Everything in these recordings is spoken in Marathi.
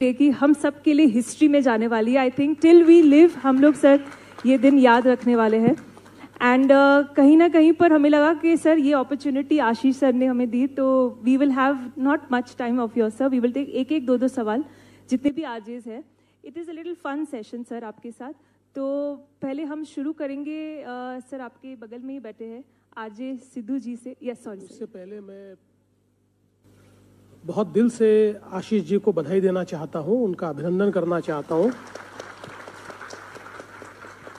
कि हम सब के लिए हिस्ट्री में जाने वाली है। I think till we live हम लोग सर ये दिन याद रखने वाले हैं। एंड कहीं ना कहीं पर हमें लगा कि सर ये अपॉर्चुनिटी आशीष सर ने हमें दी, तो we will have not much time of your sir, we will take एक एक दो सवाल जितने भी आरजेज है। It is a little fun session sir आपके साथ। तो पहले हम शुरू करेंगे सर आपके बगल में ही बैठे हैं आरजे सिद्धू जी से। यस सॉरी, उससे पहले मैं बहुत दिल से आशीष जी को बधाई देना चाहता हूं, उनका अभिनंदन करना चाहता हूं।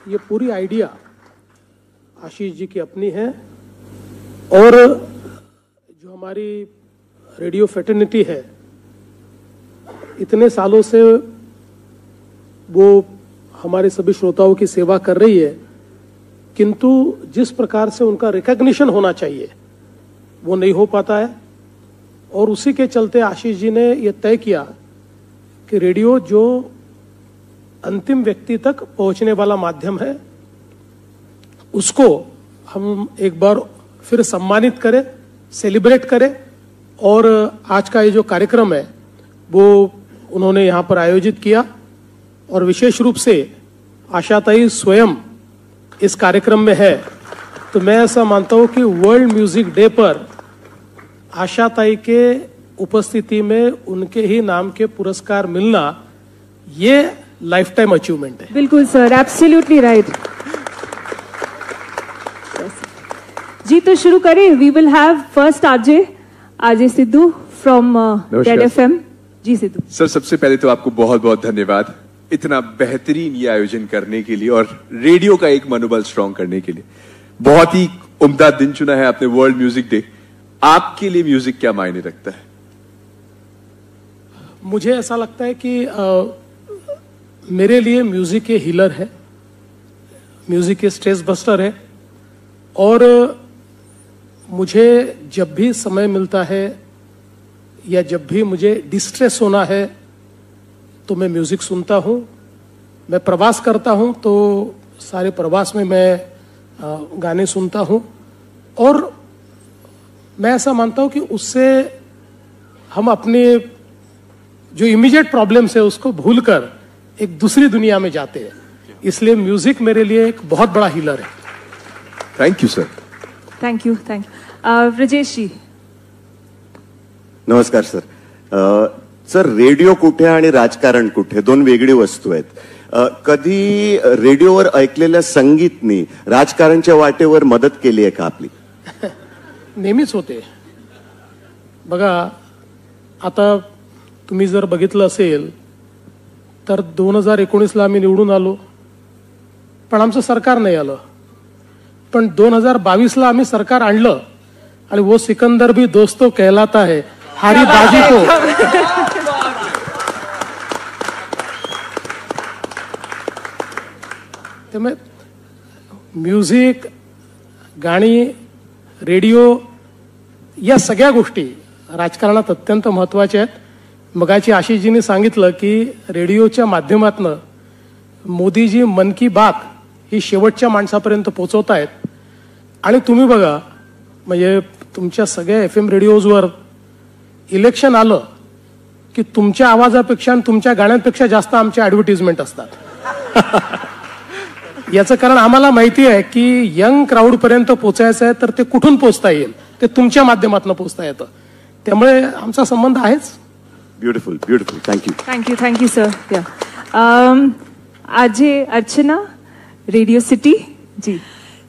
ये पूरी आइडिया आशीष जी की अपनी है और जो हमारी रेडियो फ्रेटर्निटी है इतने सालों से वो हमारे सभी श्रोताओं की सेवा कर रही है, किंतु जिस प्रकार से उनका रिकॉग्निशन होना चाहिए वो नहीं हो पाता है। और उसी के चलते आशीष जी ने यह तय किया कि रेडियो जो अंतिम व्यक्ति तक पहुंचने वाला माध्यम है उसको हम एक बार फिर सम्मानित करें, सेलिब्रेट करें। और आज का ये जो कार्यक्रम है वो उन्होंने यहाँ पर आयोजित किया और विशेष रूप से आशाताई स्वयं इस कार्यक्रम में है। तो मैं ऐसा मानता हूँ कि वर्ल्ड म्यूजिक डे पर आशाताई के उपस्थिति में उनके ही नाम के पुरस्कार मिलना ये लाइफ टाइम अचीवमेंट है। बिल्कुल सर, एब्सोल्युटली राइट। जी तो शुरू करें। We will have first RJ Siddhu from red FM. जी सिद्धू सर, सबसे पहले तो आपको बहुत बहुत धन्यवाद इतना बेहतरीन ये आयोजन करने के लिए और रेडियो का एक मनोबल स्ट्रॉन्ग करने के लिए। बहुत ही उम्दा दिन चुना है आपने, वर्ल्ड म्यूजिक डे। आपके लिए म्यूजिक क्या मायने रखता है? मुझे ऐसा लगता है कि मेरे लिए म्यूजिक एक हीलर है, म्यूजिक एक स्ट्रेस बस्टर है। और मुझे जब भी समय मिलता है या जब भी मुझे डिस्ट्रेस होना है तो मैं म्यूजिक सुनता हूँ। मैं प्रवास करता हूँ तो सारे प्रवास में मैं गाने सुनता हूँ और मैं ऐसा मानता हूं कि उससे हम अपने जो इमीडिएट प्रॉब्लम्स है उसको भूलकर एक दूसरी दुनिया में जाते हैं। इसलिए म्यूजिक मेरे लिए एक बहुत बड़ा हीलर है। Thank you sir. Thank you Brajesh ji. नमस्कार सर। सर, रेडिओ कुठे आणि राजकारण कुठे दोन वेगळी वस्तू आहेत। कधी रेडिओवर ऐकलेल्या संगीतनी राजकारणच्या वाटेवर मदत केली आहे का आपली? नेहमीच होते बघा। आता तुम्ही जर बघितलं असेल तर 2019ला आम्ही निवडून आलो पण आमचं सरकार नाही आलं। पण 2022ला आम्ही सरकार आणलं आणि वो सिकंदर भी दोस्तों कहलाता है, हारी बाजी को। त्यामुळे म्युझिक, गाणी, रेडिओ या सगळ्या गोष्टी राजकारणात अत्यंत महत्त्वाच्या आहेत। मगाची आशीषजींनी सांगितलं की रेडिओच्या माध्यमातून मोदीजी मन की बात ही शेवटच्या माणसापर्यंत पोहोचवत आहेत। आणि तुम्ही बघा, म्हणजे तुमच्या सगळ्या FM रेडिओजवर इलेक्शन आलं की तुमच्या आवाजापेक्षा आणि तुमच्या गाण्यांपेक्षा जास्त आमच्या ॲडव्हर्टिजमेंट असतात। याचं कारण आम्हाला माहिती आहे की यंग क्राऊड पर्यंत पोहोचायचं आहे तर ते कुठून पोहोचता येईल, ते तुमच्या माध्यमातून पोहोचता येतं। त्यामुळे आमचा संबंध आहेच। Beautiful beautiful, thank you sir. RJ Archana, Radio City. जी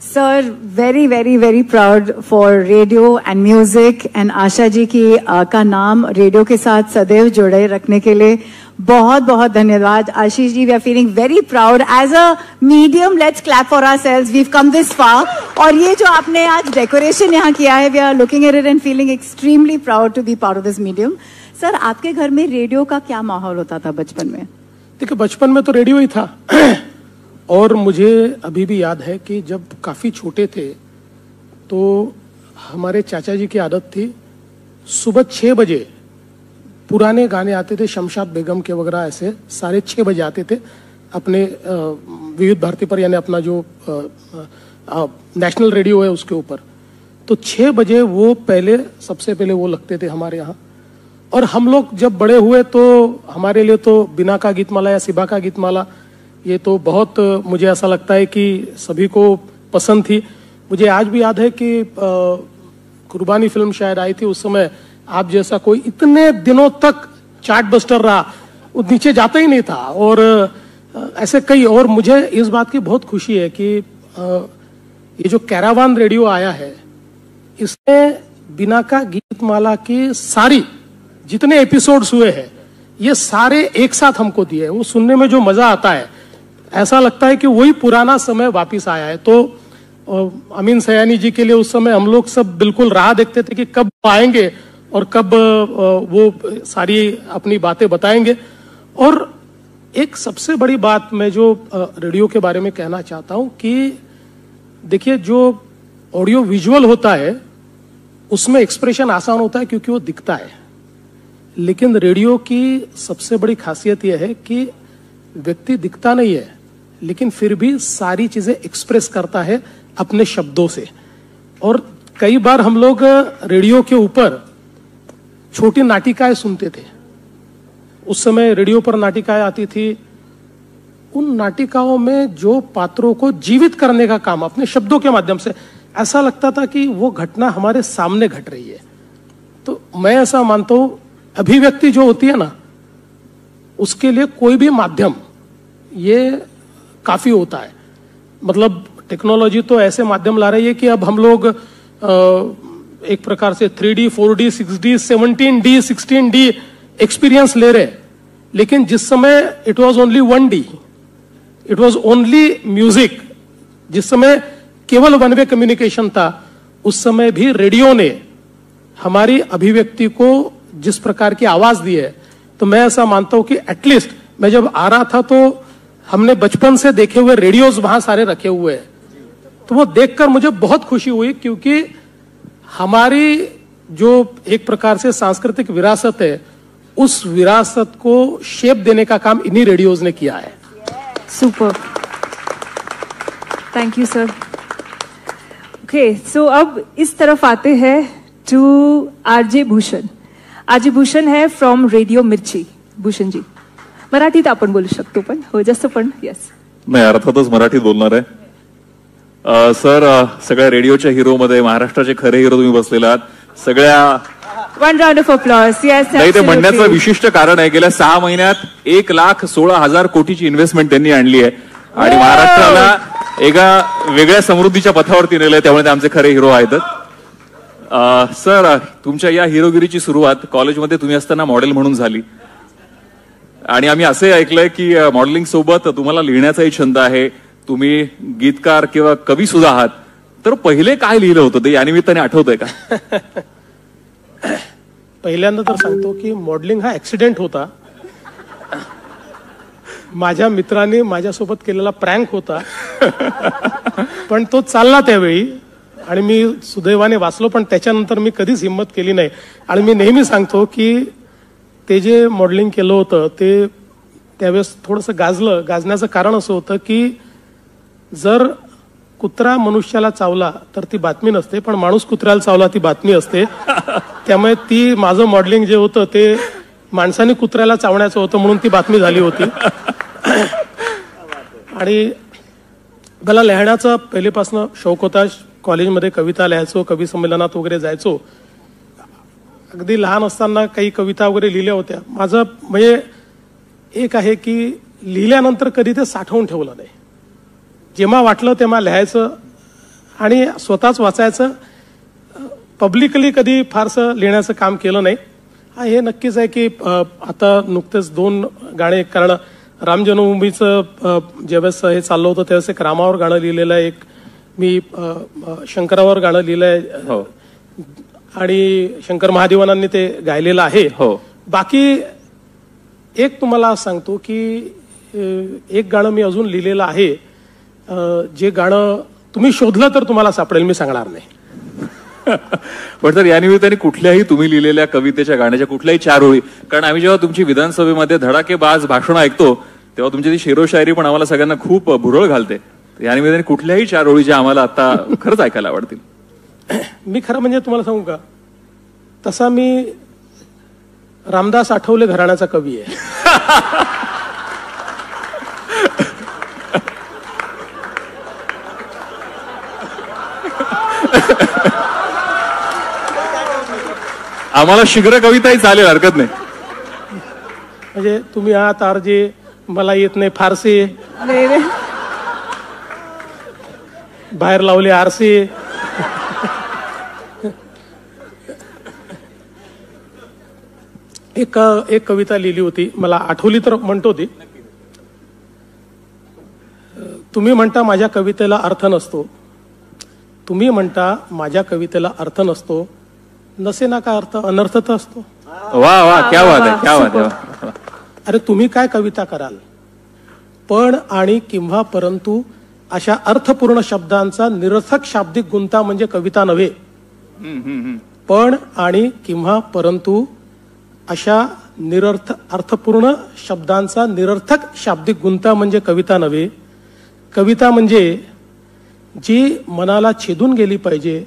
sir, very very very proud for radio and music and Asha ji की का नाम रेडियो के साथ सदैव जुड़े रखने के लिए बहुत बहुत धन्यवाद। Ashish ji, we are feeling very proud as a medium. Let's clap for ourselves, we have come this far. और ये जो आपने आज डेकोरेशन यहाँ किया है, we are looking at it and feeling extremely proud to be part of this medium. Sir, आपके घर में रेडियो का क्या माहौल होता था बचपन में? देखिए, बचपन में तो रेडियो ही था। और मुझे अभी भी याद है कि जब काफी छोटे थे तो हमारे चाचा जी की आदत थी सुबह 6 बजे पुराने गाने आते थे, शमशाद बेगम के वगैरह, ऐसे सारे 6 बजे आते थे अपने विविध भारती पर, यानी अपना जो नेशनल रेडियो है उसके ऊपर। तो 6 बजे वो सबसे पहले वो लगते थे हमारे यहाँ। और हम लोग जब बड़े हुए तो हमारे लिए तो बिना का गीतमाला या सिबा का गीतमाला ये तो बहुत मुझे ऐसा लगता है कि सभी को पसंद थी। मुझे आज भी याद है कि कुर्बानी फिल्म शायद आई थी उस समय, आप जैसा कोई इतने दिनों तक चार्ट बस्टर रहा, वो नीचे जाता ही नहीं था। और ऐसे कई, और मुझे इस बात की बहुत खुशी है कि ये जो कैरावान रेडियो आया है इसने बिना का गीतमाला की सारी जितने एपिसोड्स हुए हैं ये सारे एक साथ हमको दिए। वो सुनने में जो मजा आता है, ऐसा लगता है कि वही पुराना समय वापिस आया है। तो अमीन सयानी जी के लिए उस समय हम लोग सब बिल्कुल राह देखते थे कि कब आएंगे और कब वो सारी अपनी बातें बताएंगे। और एक सबसे बड़ी बात मैं जो रेडियो के बारे में कहना चाहता हूं कि देखिए, जो ऑडियो विजुअल होता है उसमें एक्सप्रेशन आसान होता है क्योंकि वो दिखता है, लेकिन रेडियो की सबसे बड़ी खासियत यह है कि व्यक्ति दिखता नहीं है लेकिन फिर भी सारी चीजें एक्सप्रेस करता है अपने शब्दों से। और कई बार हम लोग रेडियो के ऊपर छोटी नाटिकाएं सुनते थे, उस समय रेडियो पर नाटिकाएं आती थी। उन नाटिकाओं में जो पात्रों को जीवित करने का काम अपने शब्दों के माध्यम से, ऐसा लगता था कि वो घटना हमारे सामने घट रही है। तो मैं ऐसा मानता हूं अभिव्यक्ति जो होती है ना, उसके लिए कोई भी माध्यम ये काफी होता है। मतलब टेक्नोलॉजी तो ऐसे माध्यम ला रही है कि अब हम लोग एक प्रकार से 3D, 4D, 6D, 17D, 16D experience ले रहे, लेकिन जिस समय it was only 1D, it was only music, जिस समय केवल वन वे कम्युनिकेशन था, उस समय भी रेडियो ने हमारी अभिव्यक्ति को जिस प्रकार की आवाज दी है, तो मैं ऐसा मानता हूं कि एटलीस्ट मैं जब आ रहा था तो हमने बचपन से देखे हुए रेडियोस वहां सारे रखे हुए हैं, तो वो देखकर मुझे बहुत खुशी हुई क्योंकि हमारी जो एक प्रकार से सांस्कृतिक विरासत है, उस विरासत को शेप देने का काम इन्हीं रेडियोज ने किया है। Super, thank you sir. Okay, so अब इस तरफ आते हैं to RJ Bhushan. RJ Bhushan है फ्रॉम रेडिओ मिर्ची. भूषण जी, मराठीत आपण बोलू शकतो पण हो जसं पण. येस, नाही अर्थातच मराठीत बोलणार आहे. सर, सगळ्या रेडिओच्या हिरो मध्ये महाराष्ट्राचे खरे हिरो तुम्ही बसलेले आहात. सगळ्या one round of applause. Yes, नाही ते म्हणण्याचं विशिष्ट कारण आहे, गेल्या 6 महिन्यात 1,16,000 कोटीची इन्व्हेस्टमेंट त्यांनी आणली आहे आणि महाराष्ट्राला एका वेगळ्या समृद्धीच्या पथावरती नेलंय, त्यामुळे ते आमचे खरे हिरो आहेत. सर, तुमच्या या हिरोगिरीची सुरुवात कॉलेजमध्ये तुम्ही असताना मॉडेल म्हणून झाली आणि आम्ही असे ऐकलंय की मॉडेलिंग सोबत तुम्हाला लिहिण्याचाही छंद आहे, तुम्ही गीतकार किंवा कवी सुद्धा आहात. तर पहिले काय लिहिलं होतं ते या निमित्ताने आठवतंय का? पहिल्यांदा तर सांगतो की मॉडेलिंग हा ऍक्सिडेंट होता. माझ्या मित्राने माझ्यासोबत केलेला प्रँक होता, पण तो चालला त्यावेळी आणि मी सुदैवाने वाचलो, पण त्याच्यानंतर मी कधीच हिंमत केली नाही. आणि मी नेहमी सांगतो की ते जे मॉडेलिंग केलं होतं ते त्यावेळेस थोडंसं गाजलं. गाजण्याचं कारण असं होतं की जर कुत्रा मनुष्याला चावला तर ती बातमी नसते, पण माणूस कुत्र्याला चावला ती बातमी असते. त्यामुळे ती माझं मॉडेलिंग जे होतं ते माणसाने कुत्र्याला चावण्याचं होतं म्हणून ती बातमी झाली होती. आणि मला लिहिण्याचा पहिलेपासून शौक होता. कॉलेजमध्ये कविता लिहायचो, कवी संमेलनात वगैरे जायचो. अगदी लहान असताना काही कविता वगैरे लिहिल्या होत्या. माझं म्हणजे एक आहे की लिहिल्यानंतर कधी ते साठवून ठेवलं नाही. जेव्हा वाटलं तेव्हा लिहायचं आणि स्वतःच वाचायचं. पब्लिकली कधी फारसं लिहिण्याचं काम केलं नाही. हा हे नक्कीच आहे की आता नुकतेच 2 गाणे, कारण राम जन्मभूमीचं ज्यावेळेस हे चाललं होतं त्यावेळेस एक रामावर गाणं लिहिलेलं आहे, एक मी शंकरावर गाणं लिहिलंय आणि शंकर महादेवानांनी ते गायलेलं आहे. बाकी एक तुम्हाला सांगतो की एक गाणं मी अजून लिहिलेलं आहे, जे गाणं तुम्ही शोधलं तर तुम्हाला सापडेल, मी सांगणार नाही. पण सर, या निमित्ताने कुठल्याही तुम्ही लिहिलेल्या कवितेच्या गाण्याच्या कुठल्याही 4 ओळी, कारण आम्ही जेव्हा तुमची विधानसभेमध्ये धडाकेबाज भाषण ऐकतो तेव्हा तुमची ती शेरोशायरी पण आम्हाला सगळ्यांना खूप भुरळ घालते. या निमित्ताने कुठल्याही 4 ओळीच्या आम्हाला आता खरंच ऐकायला आवडतील. मी खरं म्हणजे तुम्हाला सांगू का, तसा मी रामदास आठवले घराण्याचा कवी आहे. आम्हाला शीघ्र कविताही चालेल, हरकत नाही. म्हणजे तुम्ही आहात आरजे, मला येत नाही फारसे, नाही नाही. बाहेर लावले आरसे. एक कविता लिहिली होती, मला आठवली तर म्हणतो ती. तुम्ही म्हणता माझ्या कवितेला अर्थ नसतो, तुम्ही म्हणता माझ्या कवितेला अर्थ नसतो, नसे ना का अर्थ, अनर्थ तर असतो. वा वा, क्या बात आहे, क्या बात आहे. अरे तुम्ही काय कविता कराल, पण आणि किंवा परंतु अशा अर्थपूर्ण शब्दांचा निरर्थक शाब्दिक गुंता म्हणजे कविता नव्हे. पण आणि किंवा परंतु अशा अर्थपूर्ण शब्दांचा निरर्थक शाब्दिक गुंता म्हणजे कविता नव्हे. कविता म्हणजे जी मनाला छेदून गेली पाहिजे,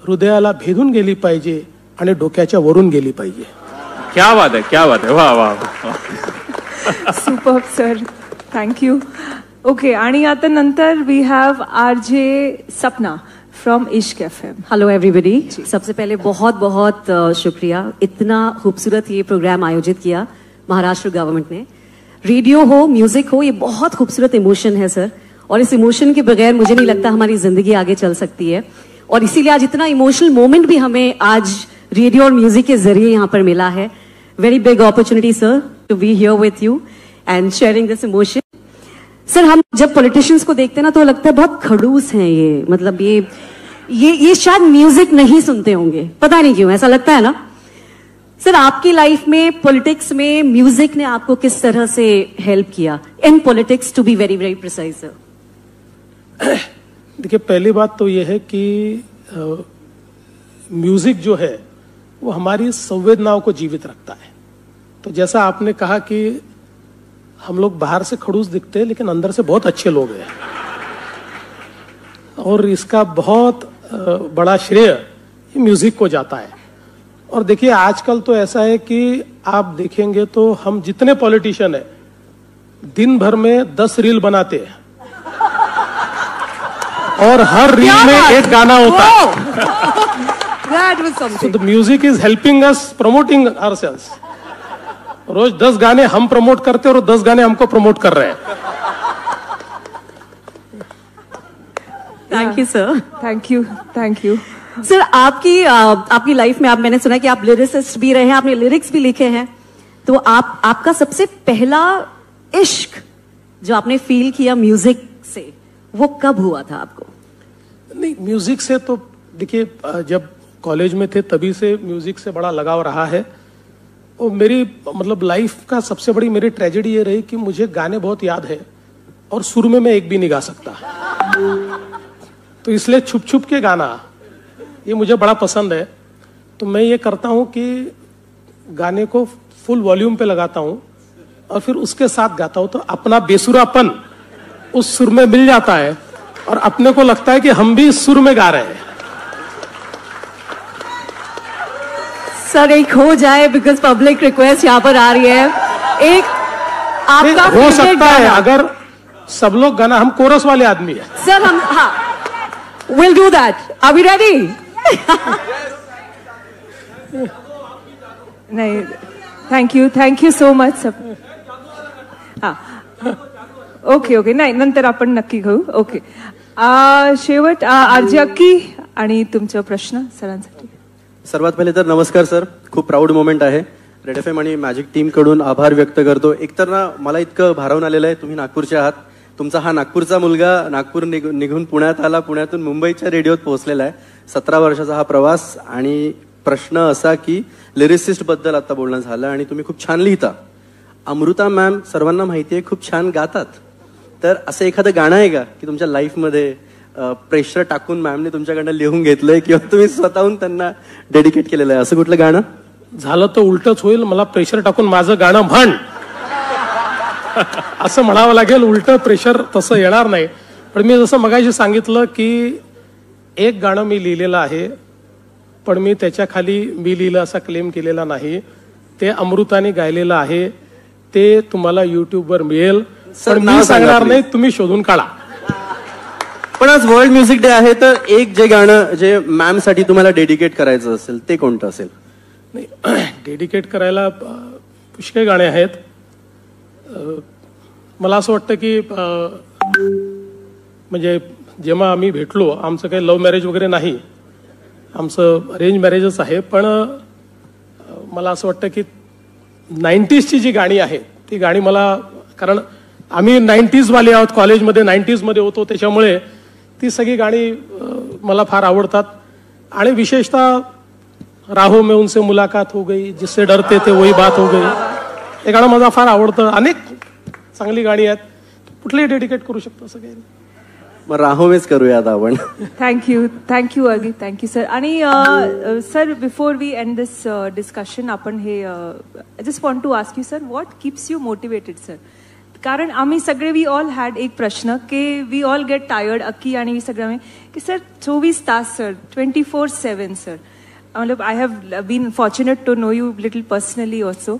हृदयाला भेदून गेली पाहिजे आणि डोक्याच्या वरून गेली पाहिजे. क्या बात आहे, क्या बात आहे. वा वा. Super sir, thank you. ओके, आणि आता नंतर we have RJ Sapna from Ishq FM. Hello everybody. सबसे पहले बहुत बहुत शुक्रिया, इतना खूबसूरत ये प्रोग्राम आयोजित किया महाराष्ट्र गवर्नमेंट ने. रेडियो हो, म्यूजिक हो, ये बहुत खूबसूरत इमोशन है सर, और इस इमोशन के बगैर मुझे नहीं लगता हमारी जिंदगी आगे चल सकती है. और इसीलिए आज इतना इमोशनल मोमेंट भी हमें आज रेडियो और म्यूजिक के जरिए यहाँ पर मिला है. Very big opportunity sir to be here with you and sharing this emotion. Sir, हम जब पॉलिटिशियंस को देखते हैं ना तो लगता है बहुत खड़ूस हैं ये, मतलब ये शायद म्यूजिक नहीं सुनते होंगे, पता नहीं क्यों ऐसा लगता है ना. सर, आपकी लाइफ में पॉलिटिक्स में म्यूजिक ने आपको किस तरह से हेल्प किया in politics, to be very very precise sir? देखिए, पहली बात तो यह है कि म्यूजिक जो है वो हमारी संवेदनाओं को जीवित रखता है. तो जैसा आपने कहा कि हम लोग बाहर से खड़ूस दिखते हैं लेकिन अंदर से बहुत अच्छे लोग हैं, और इसका बहुत बड़ा श्रेय म्यूजिक को जाता है. और देखिए, आजकल तो ऐसा है कि आप देखेंगे तो हम जितने पॉलिटिशियन हैं दिन भर में 10 रील बनाते हैं और हर रील में एक गाना होता है. So the music is helping us promoting ourselves. रोज 10 गाने हम प्रमोट करते हैं और 10 गाने हमको प्रमोट कर रहे हैं. Thank you sir. Thank you, thank you. Sir, आपकी लाइफ में मैंने सुना कि आप लिरिसिस्ट भी रहे हैं, आपने लिरिक्स भी लिखे हैं, तो आपका सबसे पहला इश्क जो आपने फील किया म्यूजिक से, वो कब हुआ था आपको? नहीं, म्यूजिक से तो देखिए, जब कॉलेज में थे तभी से म्यूजिक से बड़ा लगाव रहा है. और मेरी मतलब लाइफ का सबसे बड़ी मेरी ट्रेजेडी ये रही कि मुझे गाने बहुत याद है और सुर में मैं एक भी नहीं गा सकता. तो इसलिए छुप छुप के गाना ये मुझे बड़ा पसंद है. तो मैं ये करता हूं कि गाने को फुल वॉल्यूम पे लगाता हूं और फिर उसके साथ गाता हूं, तो अपना बेसुरापन उस सुर में मिल जाता है और अपने को लगता है कि हम भी इस सुर में गा रहे हैं. सर, एक हो जाए, बिकॉज पब्लिक रिक्वेस्ट यहाँ पर आ रही है, एक आपका हो सकता है अगर सब लोग गाना, हम कोरस वाले आदमी है सर, हम हाँ, will do that. Are we ready? नाही, थँक यू सो मच सब. हा, ओके ओके, नाही नंतर आपण नक्की घेऊ. ओके, शेवट आरजे अक्की आणि तुमचा प्रश्न सरांसाठी. सर्वात पहिले तर नमस्कार सर, खूप प्राऊड मोमेंट आहे. रेड एफएम आणि मॅजिक टीम कडून आभार व्यक्त करतो. एकतर ना मला इतकं भारावून आलेलं आहे, तुम्ही नागपूरचे आहात, तुमचा हा नागपूरचा मुलगा नागपूर निघून पुण्यात आला, पुण्यातून मुंबईच्या रेडिओत पोहोचलेला आहे. 17 वर्षाचा हा प्रवास. आणि प्रश्न असा की लिरिसिस्ट बद्दल आता बोलणं झालं आणि तुम्ही खूप छान लिहिता. अमृता मॅम सर्वांना माहिती आहे खूप छान गातात, तर असं एखादं गाणं आहे का की तुमच्या लाईफमध्ये प्रेशर टाकून मॅमने तुमच्याकडनं लिहून घेतलंय किंवा तुम्ही स्वतःहून त्यांना डेडिकेट केलेलं आहे, असं कुठलं गाणं? झालं तर उलटच होईल, मला प्रेशर टाकून माझं गाणं म्हण असं म्हणावं लागेल. उलट प्रेशर तसं येणार नाही. पण मी जसं मगाशी सांगितलं की एक गाणं मी लिहिलेलं आहे, पण मी त्याच्या खाली मी लिहिलं असा क्लेम केलेला नाही. ते अमृताने गायलेलं आहे, ते तुम्हाला युट्यूबवर मिळेल. सर, पण नाव मी सांगा सांगणार please. नाही, तुम्ही शोधून काढा. पण आज वर्ल्ड म्युझिक डे आहे, तर एक जे गाणं जे मॅम साठी तुम्हाला डेडिकेट करायचं असेल ते कोणतं असेल? नाही, डेडिकेट करायला पुष्कळ गाणे आहेत. मला असं वाटतं की म्हणजे जेव्हा आम्ही भेटलो, आमचं काही लव्ह मॅरेज वगैरे नाही, आमचं अरेंज मॅरेजच आहे. पण मला असं वाटतं की 90sची जी गाणी आहेत ती गाणी मला, कारण आम्ही 90s वाले आहोत, कॉलेजमध्ये 90s मध्ये होतो, त्याच्यामुळे ती सगळी गाणी मला फार आवडतात. आणि विशेषतः राहो में उनसे मुलाकात हो गई, जिससे डरते थे वही बात हो गई, हे गाणं मला फार आवडतं. अनेक चांगली गाणी आहेत, कुठलीही डेडिकेट करू शकतो सगळे. मग राहोमेच करूयात आपण. थँक्यू अगी, थँक्यू सर. आणि sir, before we end this discussion, आपण हे I just want to ask you sir, what keeps you motivated sir? कारण आम्ही सगळे, वी ऑल हॅड एक प्रश्न की वी ऑल गेट टायर्ड, अक्की आणि सगळं, की सर 24 तास सर, 24/7 सर. मतलब I have been fortunate to know you little personally also,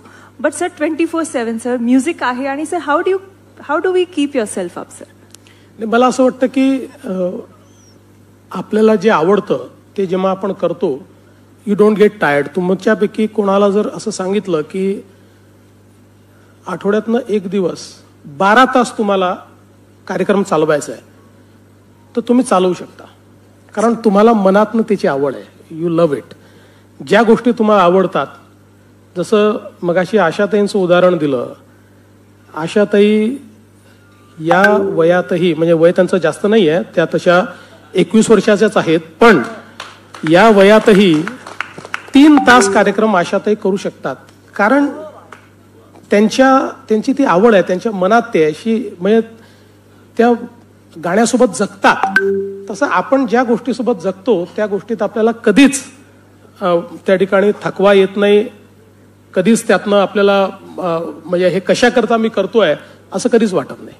but sir 24/7 sir music आहे. आणि sir how do we keep yourself up sir? मला असं वाटतं की आपल्याला जे आवडतं ते जेव्हा आपण करतो, यू डोंट गेट टायर्ड. तुमच्यापैकी कोणाला जर असं सांगितलं की आठवड्यातनं एक दिवस 12 तास तुम्हाला कार्यक्रम चालवायचा आहे, तर तुम्ही चालवू शकता, कारण तुम्हाला मनातनं त्याची आवड आहे. You love it. ज्या गोष्टी तुम्हाला आवडतात, जसं मगाशी आशाताईंचं उदाहरण दिलं, आशाताई या वयातही, म्हणजे वय त्यांचं जास्त नाही आहे, त्या तशा 21 वर्षाच्याच आहेत, पण या वयातही 3 तास कार्यक्रम आशाताई करू शकतात, कारण त्यांची ती आवड आहे, त्यांच्या मनात ते अशी, म्हणजे त्या गाण्यासोबत जगतात. तसं आपण ज्या गोष्टीसोबत जगतो त्या गोष्टीत आपल्याला कधीच त्या ठिकाणी थकवा येत नाही, कधीच त्यातनं आपल्याला म्हणजे हे कशा करता मी करतोय असं कधीच वाटत नाही.